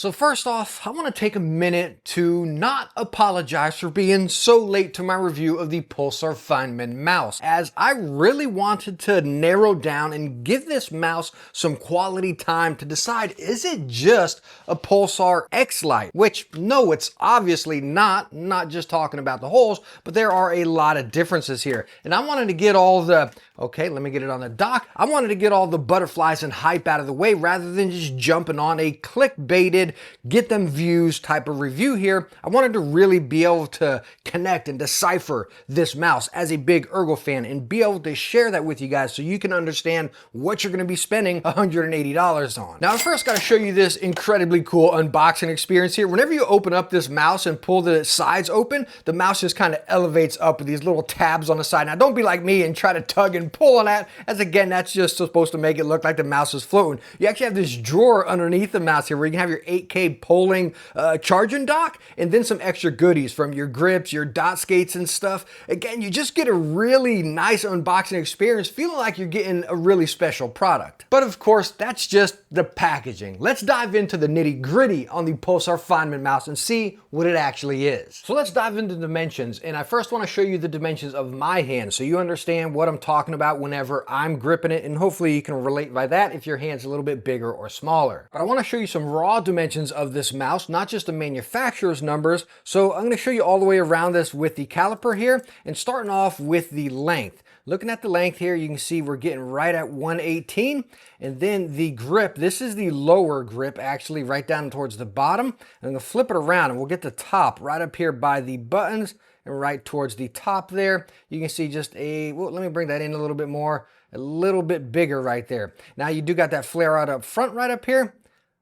So first off, I want to take a minute to not apologize for being so late to my review of the Pulsar Feinmann mouse, as I really wanted to narrow down and give this mouse some quality time to decide, is it just a Pulsar X-Lite? Which, no, it's obviously not just talking about the holes, but there are a lot of differences here. And I wanted to get all the, okay, let me get it on the dock. I wanted to get all the butterflies and hype out of the way rather than just jumping on a clickbaited, get them views type of review here. I wanted to really be able to connect and decipher this mouse as a big Ergo fan and be able to share that with you guys so you can understand what you're going to be spending $180 on. Now, I first got to show you this incredibly cool unboxing experience here. Whenever you open up this mouse and pull the sides open, the mouse just kind of elevates up with these little tabs on the side. Now, don't be like me and try to tug and pull on that, as again, that's just supposed to make it look like the mouse is floating. You actually have this drawer underneath the mouse here where you can have your 8K polling charging dock, and then some extra goodies from your grips, your dot skates and stuff. Again, you just get a really nice unboxing experience, feeling like you're getting a really special product. But of course, that's just the packaging. Let's dive into the nitty gritty on the Pulsar Feinmann mouse and see what it actually is. So let's dive into dimensions, and I first want to show you the dimensions of my hand so you understand what I'm talking about whenever I'm gripping it, and hopefully you can relate by that if your hand's a little bit bigger or smaller. But I want to show you some raw dimensions of this mouse, not just the manufacturer's numbers. So I'm going to show you all the way around this with the caliper here, and starting off with the length. Looking at the length here, you can see we're getting right at 118. And then the grip, this is the lower grip, actually right down towards the bottom. And I'm going to flip it around and we'll get the top right up here by the buttons and right towards the top there. You can see just well, let me bring that in a little bit more, a little bit bigger right there. Now you do got that flare out up front right up here,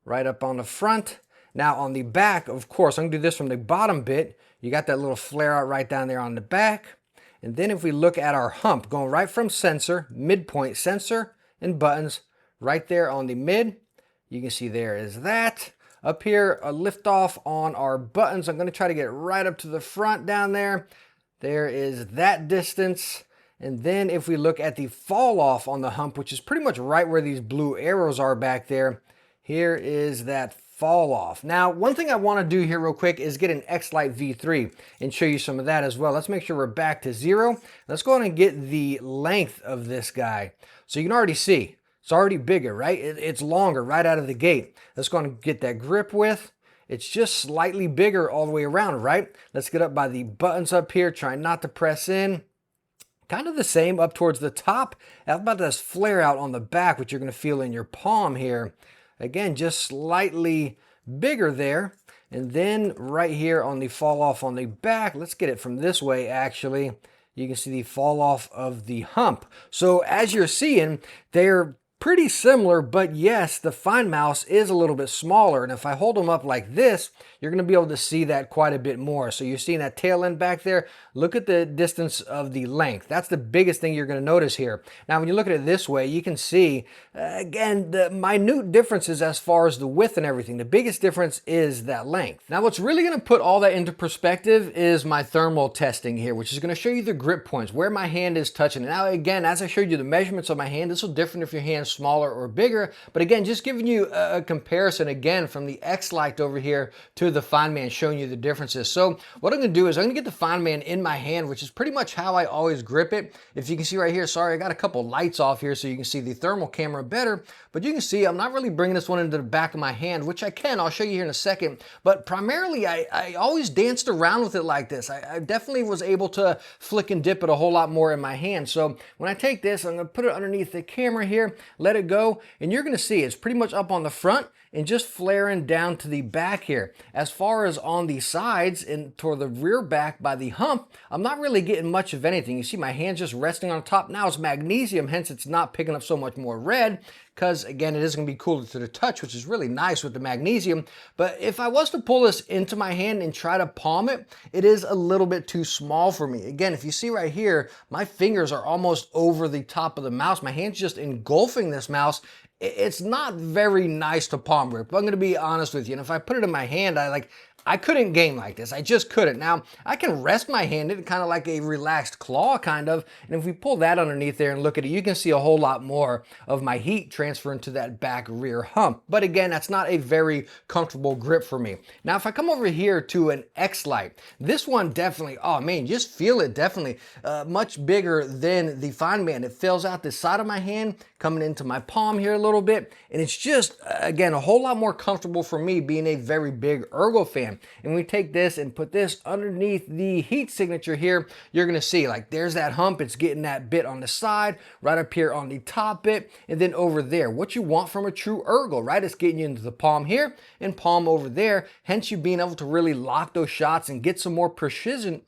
right up on the front. Now on the back, of course, I'm going to do this from the bottom bit. You got that little flare out right down there on the back. And then if we look at our hump, going right from sensor, midpoint sensor and buttons, right there on the mid, you can see there is that. Up here, a lift off on our buttons. I'm going to try to get right up to the front down there. There is that distance. And then if we look at the fall off on the hump, which is pretty much right where these blue arrows are back there, here is that fall off. Now, one thing I want to do here real quick is get an X-Lite V3 and show you some of that as well. Let's make sure we're back to 0. Let's go ahead and get the length of this guy. So you can already see it's already bigger, right? It's longer right out of the gate. Let's go ahead and get that grip width. It's just slightly bigger all the way around, right? Let's get up by the buttons up here, try not to press in. Kind of the same up towards the top. How about this flare out on the back, which you're going to feel in your palm here. Again, just slightly bigger there. And then right here on the fall off on the back, let's get it from this way actually. You can see the fall off of the hump. So as you're seeing, they're pretty similar, but yes, the Fine mouse is a little bit smaller. And if I hold them up like this, you're going to be able to see that quite a bit more. So you're seeing that tail end back there. Look at the distance of the length. That's the biggest thing you're going to notice here. Now, when you look at it this way, you can see, again, the minute differences as far as the width and everything. The biggest difference is that length. Now, what's really going to put all that into perspective is my thermal testing here, which is going to show you the grip points, where my hand is touching. Now, again, as I showed you the measurements of my hand, this will differ if your hand's smaller or bigger. But again, just giving you a comparison again from the X-Lite over here to the Feinmann, showing you the differences. So what I'm going to do is I'm going to get the Feinmann in my hand, which is pretty much how I always grip it. If you can see right here, sorry, I got a couple lights off here so you can see the thermal camera better, but you can see I'm not really bringing this one into the back of my hand, which I can. I'll show you here in a second. But primarily, I always danced around with it like this. I definitely was able to flick and dip it a whole lot more in my hand. So when I take this, I'm going to put it underneath the camera here, let it go, and you're going to see it's pretty much up on the front and just flaring down to the back here. As far as on the sides and toward the rear back by the hump, I'm not really getting much of anything. You see my hand's just resting on top. Now it's magnesium, hence it's not picking up so much more red, because again, it is going to be cooler to the touch, which is really nice with the magnesium. But if I was to pull this into my hand and try to palm it, it is a little bit too small for me. Again, if you see right here, my fingers are almost over the top of the mouse. My hand's just engulfing this mouse. It's not very nice to palm grip. I'm going to be honest with you. And if I put it in my hand, I couldn't game like this. I just couldn't. Now, I can rest my hand in kind of like a relaxed claw kind of, and if we pull that underneath there and look at it, you can see a whole lot more of my heat transferring to that back rear hump. But again, that's not a very comfortable grip for me. Now, if I come over here to an X-Lite, this one definitely, oh man, just feel it definitely much bigger than the Feinmann. It fills out the side of my hand, coming into my palm here a little bit, and it's just, again, a whole lot more comfortable for me being a very big ergo fan. And we take this and put this underneath the heat signature here, you're gonna see like there's that hump, it's getting that bit on the side, right up here on the top bit, and then over there. What you want from a true ergo, right? It's getting you into the palm here and palm over there, hence you being able to really lock those shots and get some more precision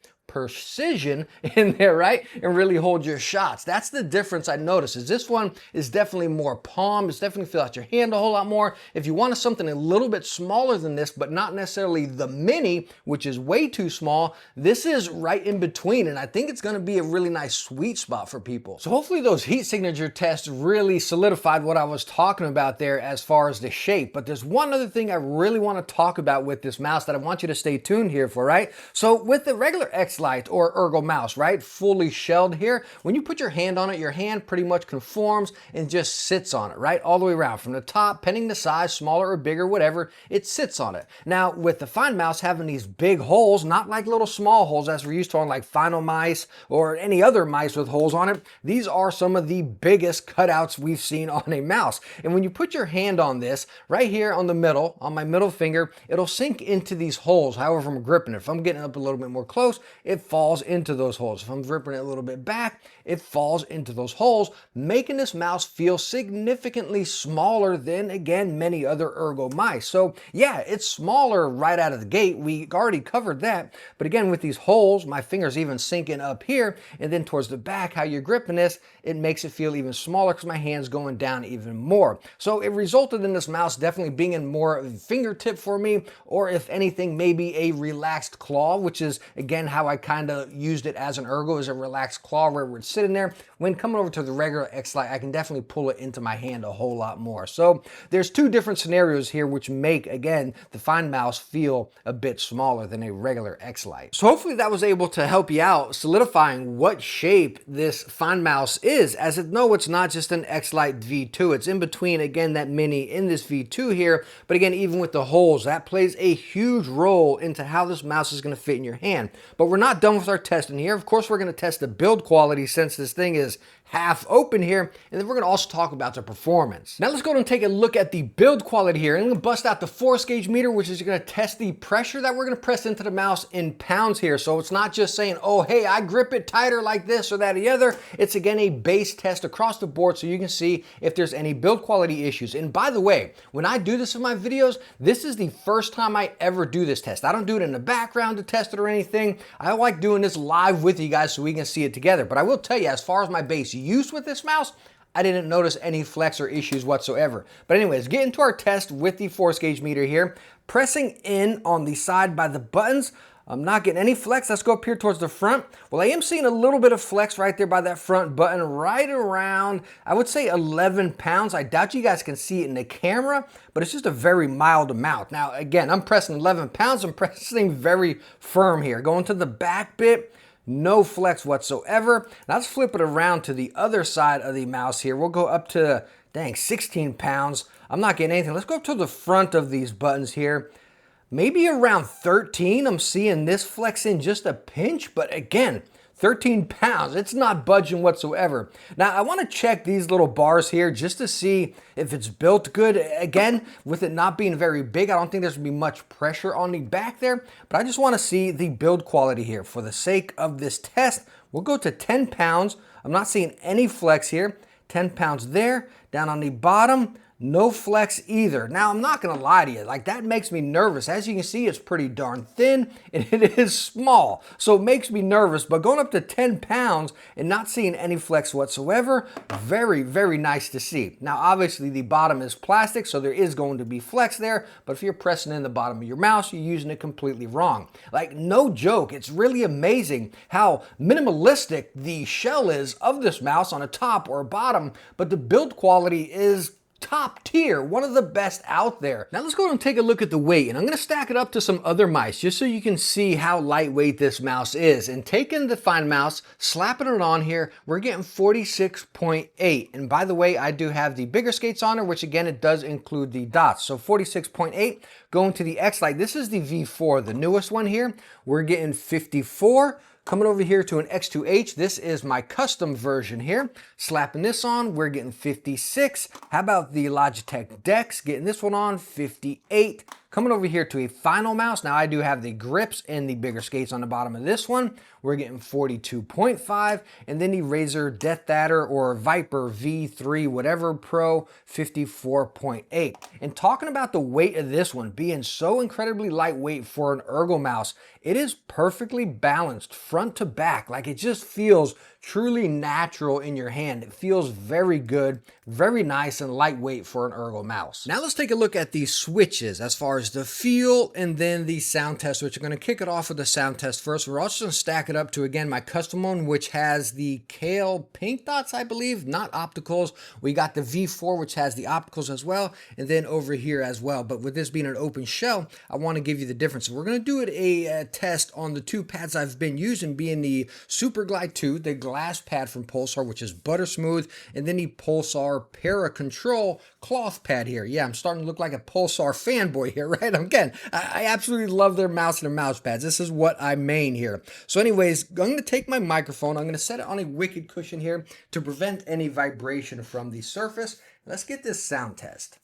in there, right? And really hold your shots. That's the difference I noticed, is this one is definitely more palm. It's definitely feel out your hand a whole lot more. If you wanted something a little bit smaller than this, but not necessarily the mini, which is way too small, this is right in between. And I think it's gonna be a really nice sweet spot for people. So hopefully those heat signature tests really solidified what I was talking about there as far as the shape. But there's one other thing I really wanna talk about with this mouse that I want you to stay tuned here for, right? So with the regular X-Lite or ergo mouse, right, fully shelled here, when you put your hand on it, your hand pretty much conforms and just sits on it, right, all the way around from the top, pending the size, smaller or bigger, whatever, it sits on it. Now with the Fine mouse having these big holes, not like little small holes as we're used to on like Final mice or any other mice with holes on it, these are some of the biggest cutouts we've seen on a mouse. And when you put your hand on this right here on the middle, on my middle finger, it'll sink into these holes however I'm gripping it. If I'm getting up a little bit more close, it falls into those holes. If I'm gripping it a little bit back, it falls into those holes, making this mouse feel significantly smaller than, again, many other ergo mice. So yeah, it's smaller right out of the gate. We already covered that. But again, with these holes, my fingers even sinking up here, and then towards the back, how you're gripping this, it makes it feel even smaller because my hand's going down even more. So it resulted in this mouse definitely being in more of a fingertip for me, or if anything, maybe a relaxed claw, which is, again, how I kind of used it as an ergo, as a relaxed claw where it's sitting there. When coming over to the regular X-Lite, I can definitely pull it into my hand a whole lot more. So there's two different scenarios here which make, again, the Fine mouse feel a bit smaller than a regular X-Lite. So hopefully that was able to help you out solidifying what shape this Fine mouse is, as no, it's not just an X-Lite V2. It's in between, again, that mini in this V2 here. But again, even with the holes, that plays a huge role into how this mouse is going to fit in your hand. But we're not done with our testing here. Of course, we're going to test the build quality since this thing is half open here, and then we're going to also talk about the performance. Now let's go ahead and take a look at the build quality here. I'm going to bust out the force gauge meter, which is going to test the pressure that we're going to press into the mouse in pounds here. So it's not just saying, oh, hey, I grip it tighter like this or that or the other. It's, again, a base test across the board so you can see if there's any build quality issues. And by the way, when I do this in my videos, this is the first time I ever do this test. I don't do it in the background to test it or anything. I like doing this live with you guys so we can see it together. But I will tell you, as far as my base use with this mouse, I didn't notice any flex or issues whatsoever. But anyways, get into our test with the force gauge meter here. Pressing in on the side by the buttons, I'm not getting any flex. Let's go up here towards the front. Well, I am seeing a little bit of flex right there by that front button, right around, I would say 11 pounds. I doubt you guys can see it in the camera, but it's just a very mild amount. Now, again, I'm pressing 11 pounds. I'm pressing very firm here. Going to the back bit, no flex whatsoever. Now let's flip it around to the other side of the mouse here. We'll go up to, dang, 16 pounds. I'm not getting anything. Let's go up to the front of these buttons here. Maybe around 13. I'm seeing this flex in just a pinch, but again, 13 pounds, it's not budging whatsoever. Now, I want to check these little bars here just to see if it's built good. Again, with it not being very big, I don't think there's going to be much pressure on the back there, but I just want to see the build quality here. For the sake of this test, we'll go to 10 pounds. I'm not seeing any flex here. 10 pounds there. Down on the bottom, no flex either. Now, I'm not gonna lie to you, like that makes me nervous. As you can see, it's pretty darn thin and it is small, so it makes me nervous. But going up to 10 pounds and not seeing any flex whatsoever, very, very nice to see. Now, obviously the bottom is plastic, so there is going to be flex there, but if you're pressing in the bottom of your mouse, you're using it completely wrong. Like, no joke, it's really amazing how minimalistic the shell is of this mouse on a top or a bottom, but the build quality is top tier, one of the best out there. Now let's go and take a look at the weight, and I'm gonna stack it up to some other mice just so you can see how lightweight this mouse is. And taking the fine mouse, slapping it on here, we're getting 46.8. And by the way, I do have the bigger skates on her, which again, it does include the dots. So 46.8, going to the X-Lite. This is the V4, the newest one here. We're getting 54. Coming over here to an X2H, this is my custom version here. Slapping this on, we're getting 56. How about the Logitech Dex? Getting this one on, 58. Coming over here to a final mouse. Now I do have the grips and the bigger skates on the bottom of this one. We're getting 42.5. And then the Razer Death Adder or Viper V3, whatever Pro, 54.8. And talking about the weight of this one being so incredibly lightweight for an ergo mouse, it is perfectly balanced front to back. Like, it just feels truly natural in your hand. It feels very good, very nice and lightweight for an ergo mouse. Now let's take a look at the switches as far as the feel and then the sound test, which I'm going to kick it off with the sound test first. We're also going to stack it up to, again, my custom one, which has the Kale pink dots, I believe, not opticals. We got the V4, which has the opticals as well, and then over here as well. But with this being an open shell, I want to give you the difference. So we're going to do it a test on the two pads I've been using, being the Super Glide 2, the glass pad from Pulsar, which is butter smooth, and then the Pulsar Para Control cloth pad here. Yeah, I'm starting to look like a Pulsar fanboy here, right? Again, I absolutely love their mouse and their mouse pads. This is what I main here. So anyways, I'm going to take my microphone. I'm going to set it on a wicked cushion here to prevent any vibration from the surface. Let's get this sound test.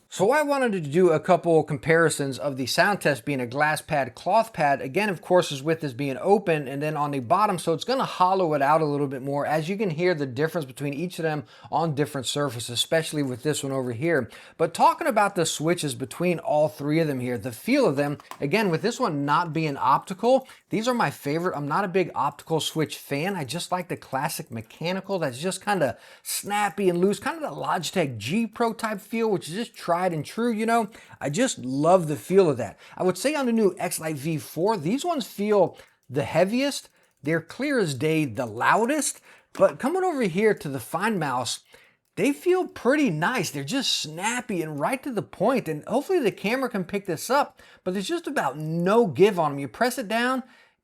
So I wanted to do a couple comparisons of the sound test being a glass pad, cloth pad. Again, of course, is with this being open, and then on the bottom, so it's going to hollow it out a little bit more, as you can hear the difference between each of them on different surfaces, especially with this one over here. But talking about the switches between all three of them here, the feel of them, again, with this one not being optical, these are my favorite. I'm not a big optical switch fan. I just like the classic mechanical that's just kind of snappy and loose, kind of the Logitech G Pro type feel, which is just tried and true, you know. I just love the feel of that. I would say on the new X-Lite V4, these ones feel the heaviest. They're clear as day, the loudest. But coming over here to the fine mouse, they feel pretty nice. They're just snappy and right to the point. And hopefully the camera can pick this up, but there's just about no give on them. You press it down,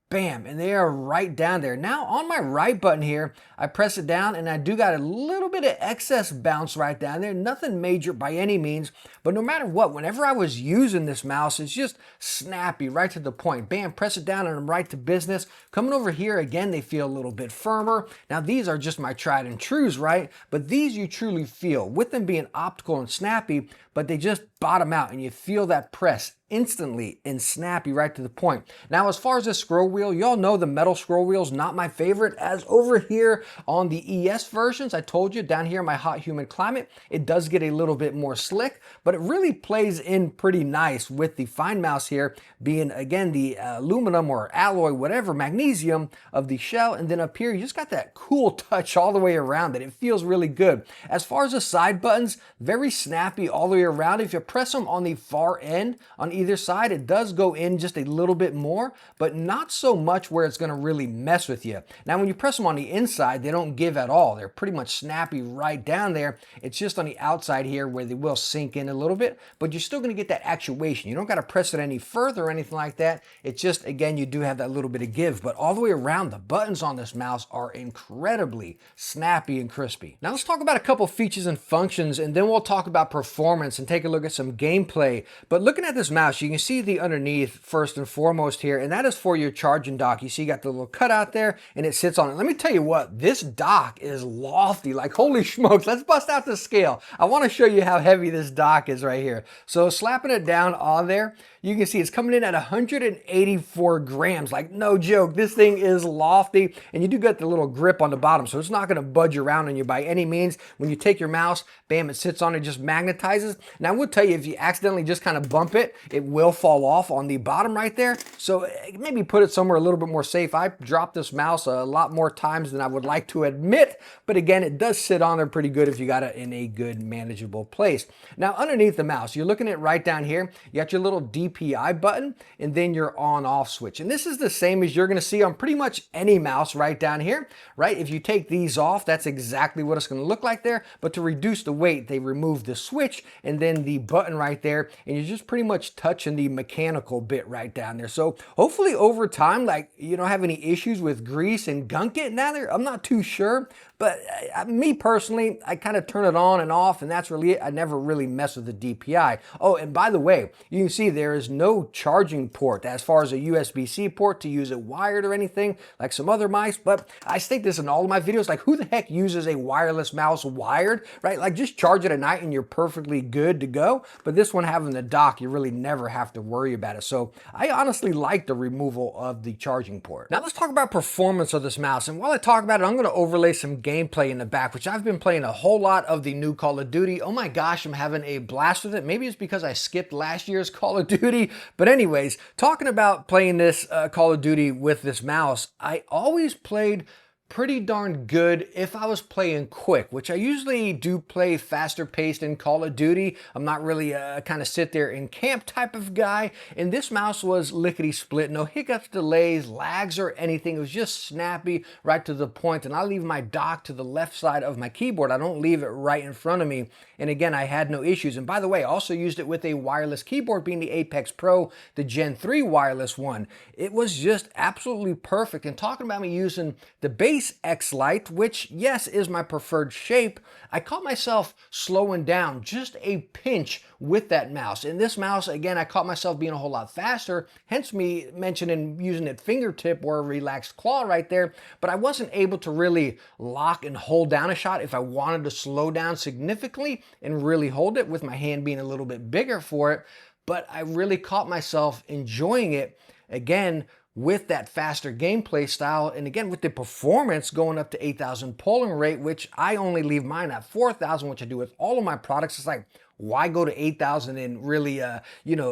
bam, and they are right down there. Now on my right button here, I press it down and I do got a little bit of excess bounce right down there. Nothing major by any means, but no matter what, whenever I was using this mouse, it's just snappy, right to the point. Bam, press it down and I'm right to business. Coming over here, again, they feel a little bit firmer. Now these are just my tried and trues, right? But these you truly feel, with them being optical and snappy, but they just bottom out and you feel that press instantly and snappy right to the point. Now, as far as this scroll wheel, y'all know the metal scroll wheel is not my favorite, as over here on the ES versions, I told you down here in my hot humid climate, it does get a little bit more slick, but it really plays in pretty nice with the fine mouse here being, again, the aluminum or alloy, whatever, magnesium of the shell. And then up here, you just got that cool touch all the way around it. It feels really good. As far as the side buttons, very snappy all the way around. If you press them on the far end, on either side, it does go in just a little bit more, but not so much where it's going to really mess with you. Now, when you press them on the inside, they don't give at all. They're pretty much snappy right down there. It's just on the outside here where they will sink in a little bit, but you're still going to get that actuation. You don't got to press it any further or anything like that. It's just, again, you do have that little bit of give, but all the way around, the buttons on this mouse are incredibly snappy and crispy. Now, let's talk about a couple features and functions, and then we'll talk about performance and take a look at some some gameplay. But looking at this mouse, you can see the underneath first and foremost here, and that is for your charging dock. You see you got the little cutout there, and it sits on it. Let me tell you what, this dock is lofty, like holy smokes. Let's bust out the scale. I want to show you how heavy this dock is right here. So slapping it down on there, you can see it's coming in at 184 grams. Like no joke, this thing is lofty, and you do get the little grip on the bottom, so it's not going to budge around on you by any means. When you take your mouse, bam, it sits on it, just magnetizes. Now I will tell you, if you accidentally just kind of bump it, it will fall off on the bottom right there. So maybe put it somewhere a little bit more safe. I dropped this mouse a lot more times than I would like to admit, but again, it does sit on there pretty good if you got it in a good manageable place. Now underneath the mouse, you're looking at right down here, you got your little DPI button and then your on off switch. And this is the same as you're going to see on pretty much any mouse right down here, right? If you take these off, that's exactly what it's going to look like there. But to reduce the weight, they remove the switch and then the button right there, and you're just pretty much touching the mechanical bit right down there. So hopefully over time, like you don't have any issues with grease and gunk getting down there. I'm not too sure, but me personally, I kind of turn it on and off, and that's really it. I never really mess with the DPI. Oh, and by the way, you can see there is no charging port as far as a USB-C port to use it wired or anything like some other mice, but I state this in all of my videos, like who the heck uses a wireless mouse wired, right? Like just charge it at night and you're perfectly good to go. But this one having the dock, you really never have to worry about it. So I honestly like the removal of the charging port. Now let's talk about performance of this mouse. And while I talk about it, I'm going to overlay some gameplay in the back, which I've been playing a whole lot of the new Call of Duty. Oh my gosh, I'm having a blast with it. Maybe it's because I skipped last year's Call of Duty. But anyways, talking about playing this Call of Duty with this mouse, I always played pretty darn good if I was playing quick, which I usually do play faster paced in Call of Duty. I'm not really a kind of sit there and camp type of guy, and this mouse was lickety split, no hiccups, delays, lags, or anything. It was just snappy, right to the point, and I leave my dock to the left side of my keyboard. I don't leave it right in front of me, and again, I had no issues. And by the way, I also used it with a wireless keyboard, being the Apex Pro, the Gen 3 wireless one. It was just absolutely perfect. And talking about me using the base X Lite, which yes is my preferred shape, I caught myself slowing down just a pinch with that mouse. In this mouse, again, I caught myself being a whole lot faster, hence me mentioning using it fingertip or a relaxed claw right there, but I wasn't able to really lock and hold down a shot if I wanted to slow down significantly and really hold it with my hand being a little bit bigger for it. But I really caught myself enjoying it again with that faster gameplay style, and again with the performance going up to 8,000 polling rate, which I only leave mine at 4,000, which I do with all of my products. It's like, why go to 8,000 and really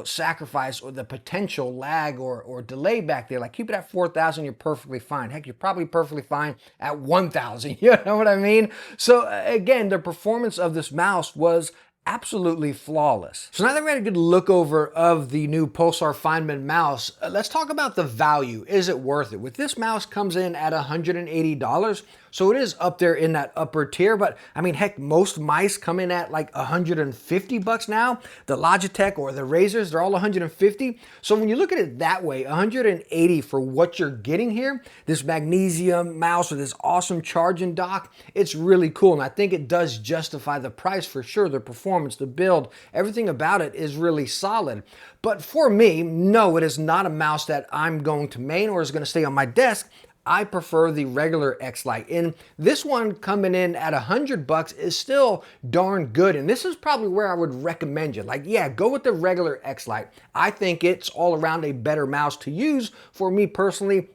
sacrifice or the potential lag or delay back there? Like keep it at 4,000, you're perfectly fine. Heck, you're probably perfectly fine at 1,000. You know what I mean? So again, the performance of this mouse was absolutely flawless. So now that we had a good look over of the new Pulsar Feinmann mouse, let's talk about the value. Is it worth it? With this mouse comes in at $180. So it is up there in that upper tier, but I mean, heck, most mice come in at like 150 bucks now. The Logitech or the Razors, they're all 150. So when you look at it that way, 180 for what you're getting here, this magnesium mouse with this awesome charging dock, it's really cool. And I think it does justify the price for sure. The performance, the build, everything about it is really solid. But for me, no, it is not a mouse that I'm going to main or is going to stay on my desk. I prefer the regular X Lite, and this one coming in at $100 is still darn good. And this is probably where I would recommend you. Like, yeah, go with the regular X Lite. I think it's all around a better mouse to use for me personally.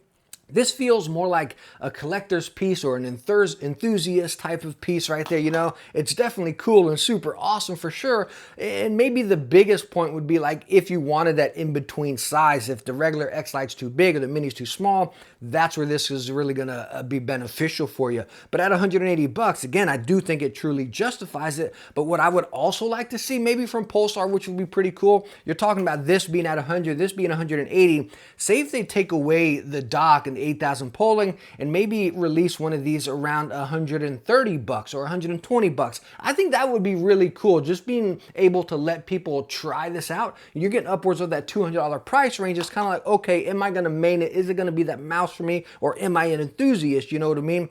This feels more like a collector's piece or an enthusiast type of piece right there, you know? It's definitely cool and super awesome for sure. And maybe the biggest point would be like if you wanted that in-between size, if the regular X Lite's too big or the Mini's too small, that's where this is really gonna be beneficial for you. But at 180 bucks, again, I do think it truly justifies it. But what I would also like to see maybe from Pulsar, which would be pretty cool, you're talking about this being at 100, this being 180. Say if they take away the dock and 8,000 polling and maybe release one of these around 130 bucks or 120 bucks. I think that would be really cool. Just being able to let people try this out. You're getting upwards of that $200 price range. It's kind of like, okay, am I going to main it? Is it going to be that mouse for me, or am I an enthusiast? You know what I mean?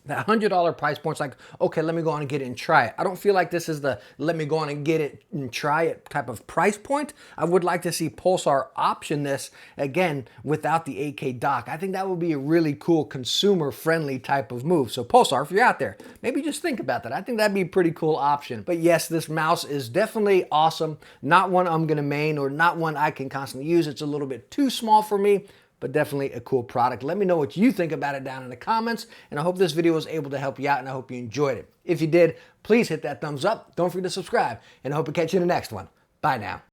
That $100 price point's like, okay, let me go on and get it and try it. I don't feel like this is the let me go on and get it and try it type of price point. I would like to see Pulsar option this, again, without the 8K dock. I think that would be a really cool consumer-friendly type of move. So Pulsar, if you're out there, maybe just think about that. I think that'd be a pretty cool option. But yes, this mouse is definitely awesome. Not one I'm gonna main or not one I can constantly use. It's a little bit too small for me, but definitely a cool product. Let me know what you think about it down in the comments, and I hope this video was able to help you out, and I hope you enjoyed it. If you did, please hit that thumbs up. Don't forget to subscribe, and I hope to catch you in the next one. Bye now.